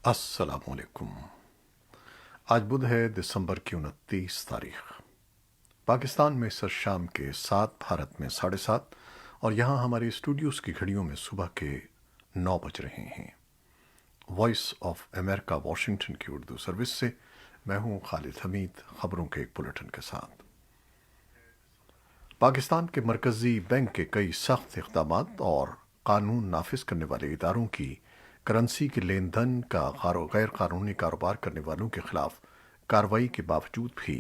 السلام علیکم۔ آج بدھ ہے، دسمبر کی 29 تاریخ۔ پاکستان میں سر شام کے 7، بھارت میں 7:30، اور یہاں ہمارے اسٹوڈیوز کی گھڑیوں میں صبح کے 9 بج رہے ہیں۔ وائس آف امریکہ واشنگٹن کی اردو سروس سے میں ہوں خالد حمید، خبروں کے ایک بلیٹن کے ساتھ۔ پاکستان کے مرکزی بینک کے کئی سخت اقدامات اور قانون نافذ کرنے والے اداروں کی کرنسی کے لین دین کا غیر قانونی کاروبار کرنے والوں کے خلاف کارروائی کے باوجود بھی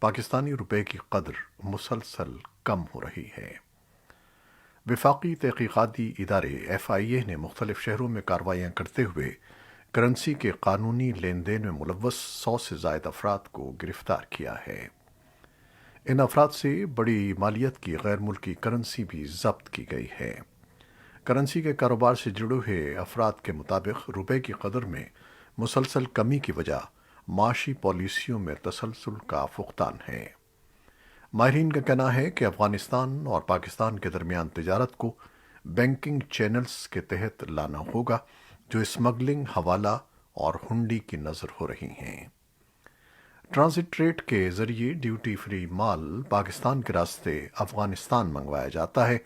پاکستانی روپے کی قدر مسلسل کم ہو رہی ہے۔ وفاقی تحقیقاتی ادارے FIA نے مختلف شہروں میں کارروائیاں کرتے ہوئے کرنسی کے قانونی لین دین میں ملوث 100 سے زائد افراد کو گرفتار کیا ہے۔ ان افراد سے بڑی مالیت کی غیر ملکی کرنسی بھی ضبط کی گئی ہے۔ کرنسی کے کاروبار سے جڑے ہوئے افراد کے مطابق روپے کی قدر میں مسلسل کمی کی وجہ معاشی پالیسیوں میں تسلسل کا فقدان ہے۔ ماہرین کا کہنا ہے کہ افغانستان اور پاکستان کے درمیان تجارت کو بینکنگ چینلز کے تحت لانا ہوگا جو اسمگلنگ، حوالہ اور ہنڈی کی نظر ہو رہی ہیں۔ ٹرانزٹ ریٹ کے ذریعے ڈیوٹی فری مال پاکستان کے راستے افغانستان منگوایا جاتا ہے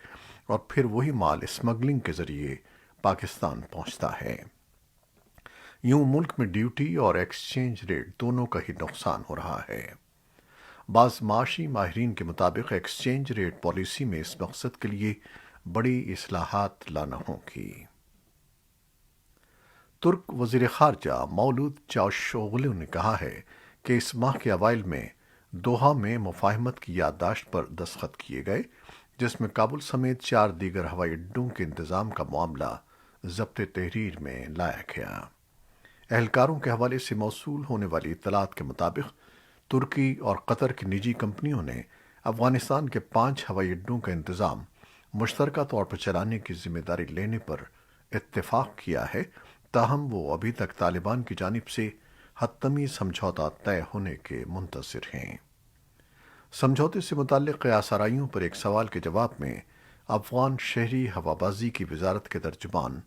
اور پھر وہی مال اسمگلنگ کے ذریعے پاکستان پہنچتا ہے۔ یوں ملک میں ڈیوٹی اور ایکسچینج ریٹ دونوں کا ہی نقصان ہو رہا ہے۔ بعض معاشی ماہرین کے مطابق ایکسچینج ریٹ پالیسی میں اس مقصد کے لیے بڑی اصلاحات لانا ہوں گی۔ ترک وزیر خارجہ مولود چاوشوغلو نے کہا ہے کہ اس ماہ کے اوائل میں دوحہ میں مفاہمت کی یادداشت پر دستخط کیے گئے، جس میں کابل سمیت 4 دیگر ہوائی اڈوں کے انتظام کا معاملہ ضبط تحریر میں لایا گیا۔ اہلکاروں کے حوالے سے موصول ہونے والی اطلاعات کے مطابق ترکی اور قطر کی نجی کمپنیوں نے افغانستان کے 5 ہوائی اڈوں کا انتظام مشترکہ طور پر چلانے کی ذمہ داری لینے پر اتفاق کیا ہے، تاہم وہ ابھی تک طالبان کی جانب سے حتمی سمجھوتہ طے ہونے کے منتظر ہیں۔ سمجھوتے سے متعلق قیاس آرائیوں پر ایک سوال کے جواب میں افغان شہری ہوابازی کی وزارت کے ترجمان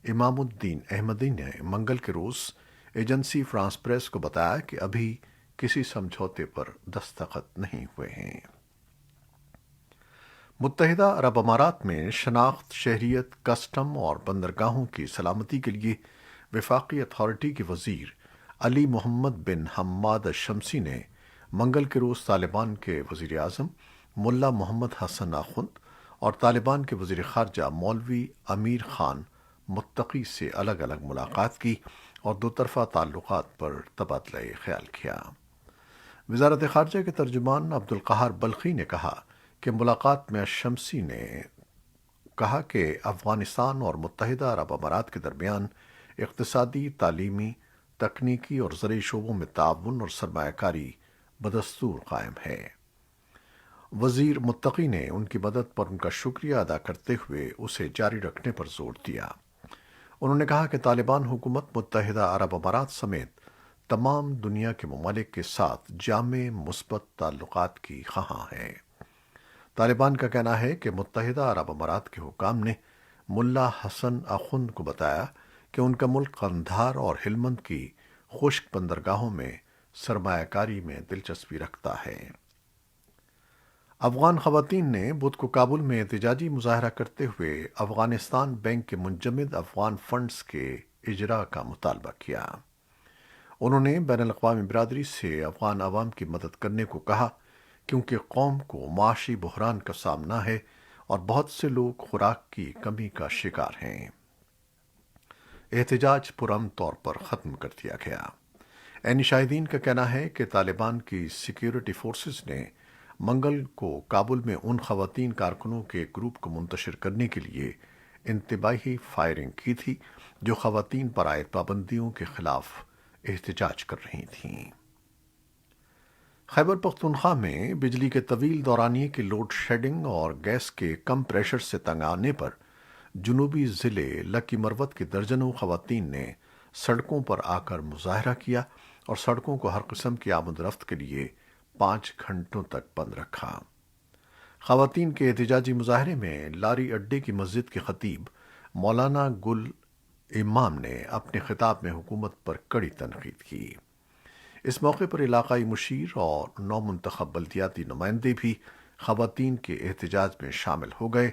امام الدین احمدی نے منگل کے روز ایجنسی فرانس پریس کو بتایا کہ ابھی کسی سمجھوتے پر دستخط نہیں ہوئے ہیں۔ متحدہ عرب امارات میں شناخت، شہریت، کسٹم اور بندرگاہوں کی سلامتی کے لیے وفاقی اتھارٹی کے وزیر علی محمد بن حماد الشمسی نے منگل کے روز طالبان کے وزیر اعظم ملا محمد حسن آخوند اور طالبان کے وزیر خارجہ مولوی امیر خان متقی سے الگ الگ ملاقات کی اور دو طرفہ تعلقات پر تبادلہ خیال کیا۔ وزارت خارجہ کے ترجمان عبدالقہار بلخی نے کہا کہ ملاقات میں الشمسی نے کہا کہ افغانستان اور متحدہ عرب امارات کے درمیان اقتصادی، تعلیمی، تکنیکی اور زرعی شعبوں میں تعاون اور سرمایہ کاری بدستور قائم ہے۔ وزیر متقی نے ان کی مدد پر ان کا شکریہ ادا کرتے ہوئے اسے جاری رکھنے پر زور دیا۔ انہوں نے کہا کہ طالبان حکومت متحدہ عرب امارات سمیت تمام دنیا کے ممالک کے ساتھ جامع مثبت تعلقات کی خواہاں ہے۔ طالبان کا کہنا ہے کہ متحدہ عرب امارات کے حکام نے ملا حسن آخوند کو بتایا کہ ان کا ملک قندھار اور ہلمند کی خشک بندرگاہوں میں سرمایہ کاری میں دلچسپی رکھتا ہے۔ افغان خواتین نے بدھ کو کابل میں احتجاجی مظاہرہ کرتے ہوئے افغانستان بینک کے منجمد افغان فنڈز کے اجراء کا مطالبہ کیا۔ انہوں نے بین الاقوامی برادری سے افغان عوام کی مدد کرنے کو کہا کیونکہ قوم کو معاشی بحران کا سامنا ہے اور بہت سے لوگ خوراک کی کمی کا شکار ہیں۔ احتجاج پرامن طور پر ختم کر دیا گیا۔ عینی شاہدین کا کہنا ہے کہ طالبان کی سیکیورٹی فورسز نے منگل کو کابل میں ان خواتین کارکنوں کے ایک گروپ کو منتشر کرنے کے لیے انتباہی فائرنگ کی تھی جو خواتین پر عائد پابندیوں کے خلاف احتجاج کر رہی تھیں۔ خیبر پختونخوا میں بجلی کے طویل دورانیے کی لوڈ شیڈنگ اور گیس کے کم پریشر سے تنگ آنے پر جنوبی ضلع لکی مروت کی درجنوں خواتین نے سڑکوں پر آ کر مظاہرہ کیا اور سڑکوں کو ہر قسم کی آمد رفت کے لیے 5 گھنٹوں تک بند رکھا۔ خواتین کے احتجاجی مظاہرے میں لاری اڈے کی مسجد کے خطیب مولانا گل امام نے اپنے خطاب میں حکومت پر کڑی تنقید کی۔ اس موقع پر علاقائی مشیر اور نو منتخب بلدیاتی نمائندے بھی خواتین کے احتجاج میں شامل ہو گئے۔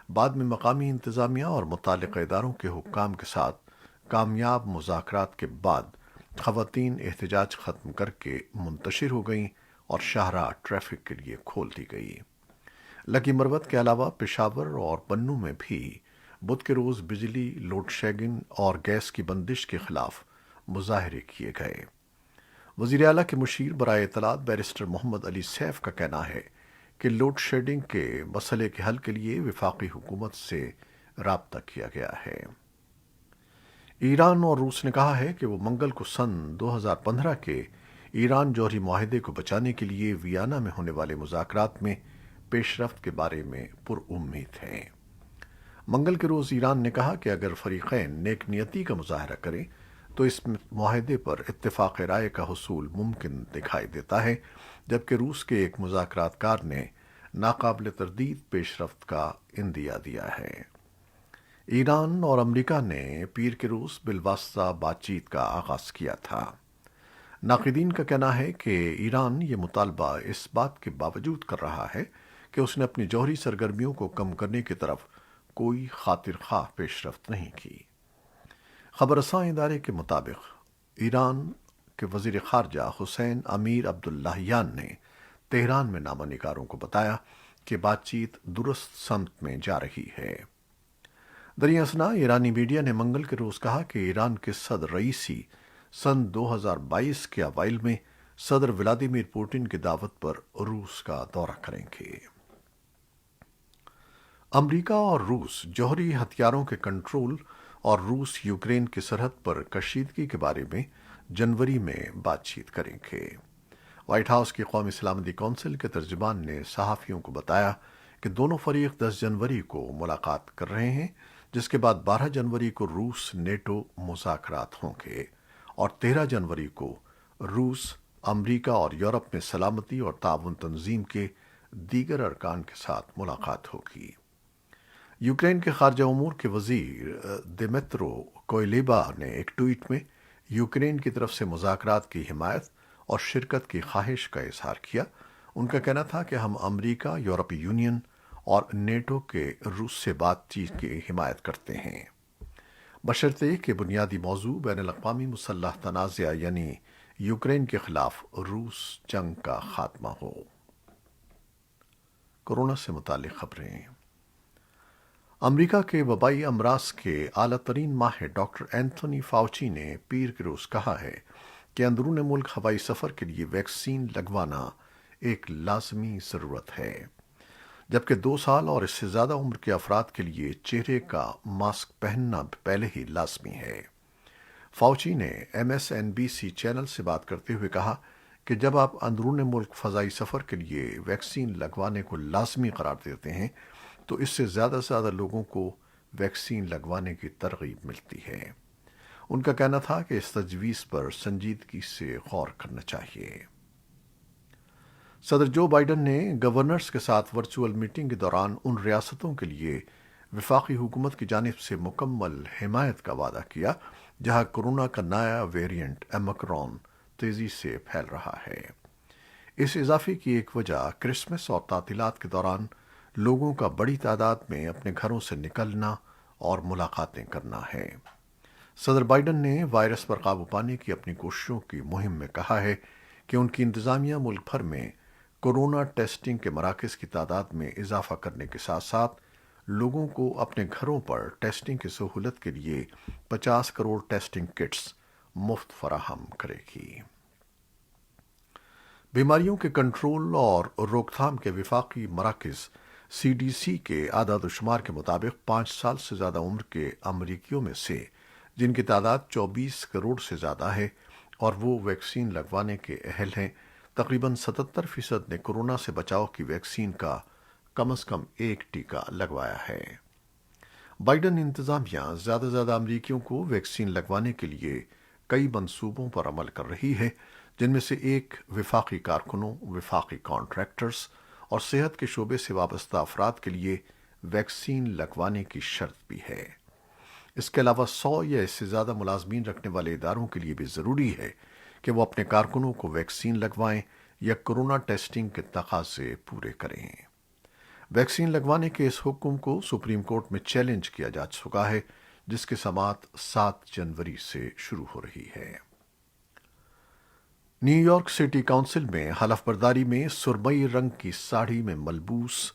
بعد میں مقامی انتظامیہ اور متعلقہ اداروں کے حکام کے ساتھ کامیاب مذاکرات کے بعد خواتین احتجاج ختم کر کے منتشر ہو گئیں اور شاہراہ ٹریفک کے لیے کھول دی گئی۔ لکی مروت کے علاوہ پشاور اور بنوں میں بھی بدھ کے روز بجلی لوڈ شیڈنگ اور گیس کی بندش کے خلاف مظاہرے کیے گئے۔ وزیر اعلیٰ کے مشیر برائے اطلاعات بیرسٹر محمد علی سیف کا کہنا ہے کہ لوڈ شیڈنگ کے مسئلے کے حل کے لیے وفاقی حکومت سے رابطہ کیا گیا ہے۔ ایران اور روس نے کہا ہے کہ وہ منگل کو سن 2015 کے ایران جوہری معاہدے کو بچانے کے لیے ویانا میں ہونے والے مذاکرات میں پیش رفت کے بارے میں پر امید ہیں۔ منگل کے روز ایران نے کہا کہ اگر فریقین نیک نیتی کا مظاہرہ کریں تو اس معاہدے پر اتفاق رائے کا حصول ممکن دکھائی دیتا ہے، جبکہ روس کے ایک مذاکرات کار نے ناقابل تردید پیش رفت کا اندیا دیا ہے۔ ایران اور امریکہ نے پیر کے روز بالواسطہ بات چیت کا آغاز کیا تھا۔ ناقدین کا کہنا ہے کہ ایران یہ مطالبہ اس بات کے باوجود کر رہا ہے کہ اس نے اپنی جوہری سرگرمیوں کو کم کرنے کی طرف کوئی خاطر خواہ پیش رفت نہیں کی۔ خبر رساں ادارے کے مطابق ایران کے وزیر خارجہ حسین امیر عبداللہیان نے تہران میں نامہ نگاروں کو بتایا کہ بات چیت درست سمت میں جا رہی ہے۔ دریں اثنا ایرانی میڈیا نے منگل کے روز کہا کہ ایران کے صدر رئیسی سن 2022 کے اوائل میں صدر ولادیمیر پوٹن کی دعوت پر روس کا دورہ کریں گے۔ امریکہ اور روس جوہری ہتھیاروں کے کنٹرول اور روس یوکرین کی سرحد پر کشیدگی کے بارے میں جنوری میں بات چیت کریں گے۔ وائٹ ہاؤس کی قومی سلامتی کونسل کے ترجمان نے صحافیوں کو بتایا کہ دونوں فریق 10 جنوری کو ملاقات کر رہے ہیں، جس کے بعد 12 جنوری کو روس نیٹو مذاکرات ہوں گے اور 13 جنوری کو روس، امریکہ اور یورپ میں سلامتی اور تعاون تنظیم کے دیگر ارکان کے ساتھ ملاقات ہوگی۔ یوکرین کے خارجہ امور کے وزیر دمیترو کوئلیبا نے ایک ٹویٹ میں یوکرین کی طرف سے مذاکرات کی حمایت اور شرکت کی خواہش کا اظہار کیا۔ ان کا کہنا تھا کہ ہم امریکہ، یورپی یونین اور نیٹو کے روس سے بات چیت کی حمایت کرتے ہیں، بشرطے کہ بنیادی موضوع بین الاقوامی مسلح تنازع یعنی یوکرین کے خلاف روس جنگ کا خاتمہ ہو۔ کورونا سے متعلق خبریں۔ امریکہ کے وبائی امراض کے اعلیٰ ترین ماہر ڈاکٹر اینتھونی فاؤچی نے پیر کے روز کہا ہے کہ اندرون ملک ہوائی سفر کے لیے ویکسین لگوانا ایک لازمی ضرورت ہے، جبکہ 2 سال اور اس سے زیادہ عمر کے افراد کے لیے چہرے کا ماسک پہننا پہلے ہی لازمی ہے۔ فاؤچی نے MSNBC چینل سے بات کرتے ہوئے کہا کہ جب آپ اندرون ملک فضائی سفر کے لیے ویکسین لگوانے کو لازمی قرار دیتے ہیں تو اس سے زیادہ لوگوں کو ویکسین لگوانے کی ترغیب ملتی ہے۔ ان کا کہنا تھا کہ اس تجویز پر سنجیدگی سے غور کرنا چاہیے۔ صدر جو بائیڈن نے گورنرز کے ساتھ ورچوئل میٹنگ کے دوران ان ریاستوں کے لیے وفاقی حکومت کی جانب سے مکمل حمایت کا وعدہ کیا جہاں کورونا کا نیا ویرینٹ اومیکرون تیزی سے پھیل رہا ہے۔ اس اضافے کی ایک وجہ کرسمس اور تعطیلات کے دوران لوگوں کا بڑی تعداد میں اپنے گھروں سے نکلنا اور ملاقاتیں کرنا ہے۔ صدر بائیڈن نے وائرس پر قابو پانے کی اپنی کوششوں کی مہم میں کہا ہے کہ ان کی انتظامیہ ملک بھر میں کورونا ٹیسٹنگ کے مراکز کی تعداد میں اضافہ کرنے کے ساتھ ساتھ لوگوں کو اپنے گھروں پر ٹیسٹنگ کی سہولت کے لیے 50 کروڑ ٹیسٹنگ کٹس مفت فراہم کرے گی۔ بیماریوں کے کنٹرول اور روک تھام کے وفاقی مراکز CDC کے اعداد و شمار کے مطابق 5 سال سے زیادہ عمر کے امریکیوں میں سے جن کی تعداد 24 کروڑ سے زیادہ ہے اور وہ ویکسین لگوانے کے اہل ہیں، تقریباً 77% نے کورونا سے بچاؤ کی ویکسین کا کم از کم ایک ٹیکہ لگوایا ہے۔ بائیڈن انتظامیہ زیادہ امریکیوں کو ویکسین لگوانے کے لیے کئی منصوبوں پر عمل کر رہی ہے، جن میں سے ایک وفاقی کارکنوں، وفاقی کانٹریکٹرز اور صحت کے شعبے سے وابستہ افراد کے لیے ویکسین لگوانے کی شرط بھی ہے۔ اس کے علاوہ 100 یا اس سے زیادہ ملازمین رکھنے والے اداروں کے لیے بھی ضروری ہے کہ وہ اپنے کارکنوں کو ویکسین لگوائیں یا کورونا ٹیسٹنگ کے تقاضے پورے کریں۔ ویکسین لگوانے کے اس حکم کو سپریم کورٹ میں چیلنج کیا جا چکا ہے، جس کی سماعت 7 جنوری سے شروع ہو رہی ہے۔ نیو یارک سٹی کونسل میں حلف برداری میں سرمئی رنگ کی ساڑی میں ملبوس،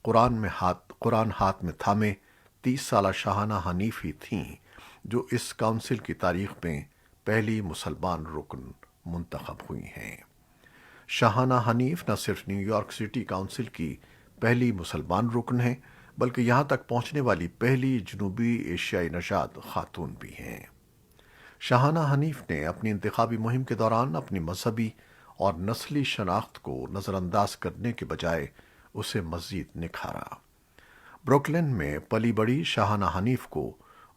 قرآن ہاتھ میں تھامے 30 سالہ شاہانہ حنیف ہی تھیں جو اس کونسل کی تاریخ میں پہلی مسلمان رکن منتخب ہوئی ہیں۔ شاہانہ حنیف نہ صرف نیو یارک سٹی کونسل کی پہلی مسلمان رکن ہیں بلکہ یہاں تک پہنچنے والی پہلی جنوبی ایشیائی نژاد خاتون بھی ہیں۔ شاہانہ حنیف نے اپنی انتخابی مہم کے دوران اپنی مذہبی اور نسلی شناخت کو نظر انداز کرنے کے بجائے اسے مزید نکھارا۔ بروکلن میں پلی بڑی شاہانہ حنیف کو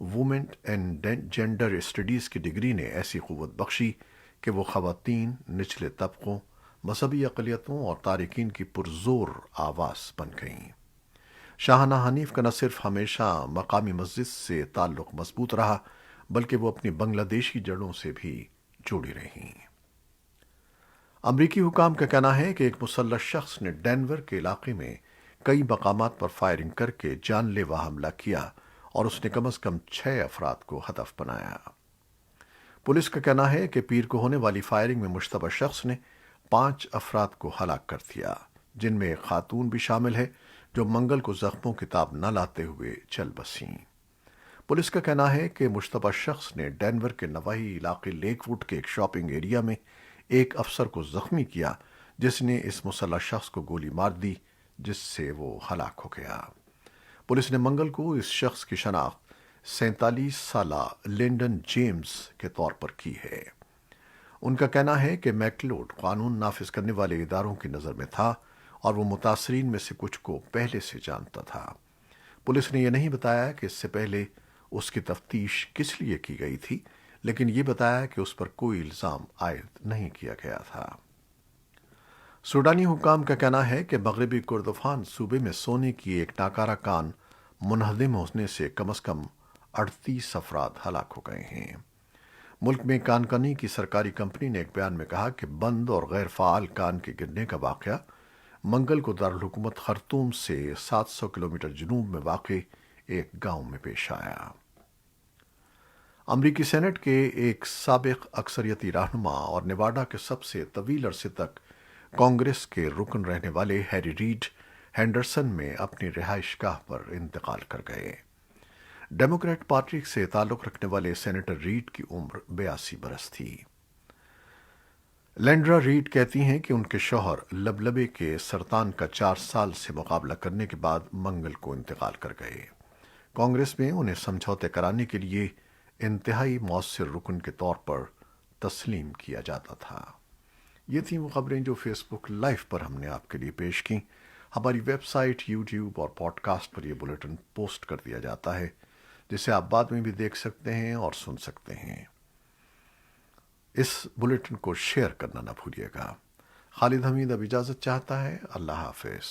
وومن اینڈ جینڈر اسٹڈیز کی ڈگری نے ایسی قوت بخشی کہ وہ خواتین، نچلے طبقوں، مذہبی اقلیتوں اور تارکین کی پرزور آواز بن گئیں۔ شاہانہ حنیف کا نہ صرف ہمیشہ مقامی مسجد سے تعلق مضبوط رہا بلکہ وہ اپنی بنگلہ دیشی جڑوں سے بھی جڑی رہیں۔ امریکی حکام کا کہنا ہے کہ ایک مسلح شخص نے ڈینور کے علاقے میں کئی مقامات پر فائرنگ کر کے جان لیوا حملہ کیا اور اس نے کم از کم 6 افراد کو ہدف بنایا۔ پولیس کا کہنا ہے کہ پیر کو ہونے والی فائرنگ میں مشتبہ شخص نے 5 افراد کو ہلاک کر دیا، جن میں ایک خاتون بھی شامل ہے جو منگل کو زخموں کی تاب نہ لاتے ہوئے چل بسیں۔ پولیس کا کہنا ہے کہ مشتبہ شخص نے ڈینور کے نواحی علاقے لیک ووڈ کے ایک شاپنگ ایریا میں ایک افسر کو زخمی کیا جس نے اس مسلح شخص کو گولی مار دی، جس سے وہ ہلاک ہو گیا۔ پولیس نے منگل کو اس شخص کی شناخت 47 سالہ لینڈن جیمز کے طور پر کی ہے۔ ان کا کہنا ہے کہ میکلوڈ قانون نافذ کرنے والے اداروں کی نظر میں تھا اور وہ متاثرین میں سے کچھ کو پہلے سے جانتا تھا۔ پولیس نے یہ نہیں بتایا کہ اس سے پہلے اس کی تفتیش کس لیے کی گئی تھی، لیکن یہ بتایا کہ اس پر کوئی الزام عائد نہیں کیا گیا تھا۔ سوڈانی حکام کا کہنا ہے کہ مغربی کردفان صوبے میں سونے کی ایک ناکارہ کان منہدم ہونے سے کم از کم 38 افراد ہلاک ہو گئے ہیں۔ ملک میں کان کنی کی سرکاری کمپنی نے ایک بیان میں کہا کہ بند اور غیر فعال کان کے گرنے کا واقعہ منگل کو دارالحکومت خرطوم سے 700 کلومیٹر جنوب میں واقع ایک گاؤں میں پیش آیا۔ امریکی سینٹ کے ایک سابق اکثریتی رہنما اور نیواڈا کے سب سے طویل عرصے تک کانگریس کے رکن رہنے والے ہیری ریڈ ہینڈرسن میں اپنی رہائش گاہ پر انتقال کر گئے۔ ڈیموکریٹ پارٹی سے تعلق رکھنے والے سینیٹر ریڈ کی عمر 82 برس تھی۔ لینڈرا ریڈ کہتی ہیں کہ ان کے شوہر لبلبے کے سرطان کا 4 سال سے مقابلہ کرنے کے بعد منگل کو انتقال کر گئے۔ کانگریس میں انہیں سمجھوتے کرانے کے لیے انتہائی مؤثر رکن کے طور پر تسلیم کیا جاتا تھا۔ یہ تھیں وہ خبریں جو فیس بک لائیو پر ہم نے آپ کے لیے پیش کیں۔ ہماری ویب سائٹ، یوٹیوب اور پوڈ کاسٹ پر یہ بلیٹن پوسٹ کر دیا جاتا ہے، جسے آپ بعد میں بھی دیکھ سکتے ہیں اور سن سکتے ہیں۔ اس بلیٹن کو شیئر کرنا نہ بھولیے گا۔ خالد حمید اب اجازت چاہتا ہے۔ اللہ حافظ۔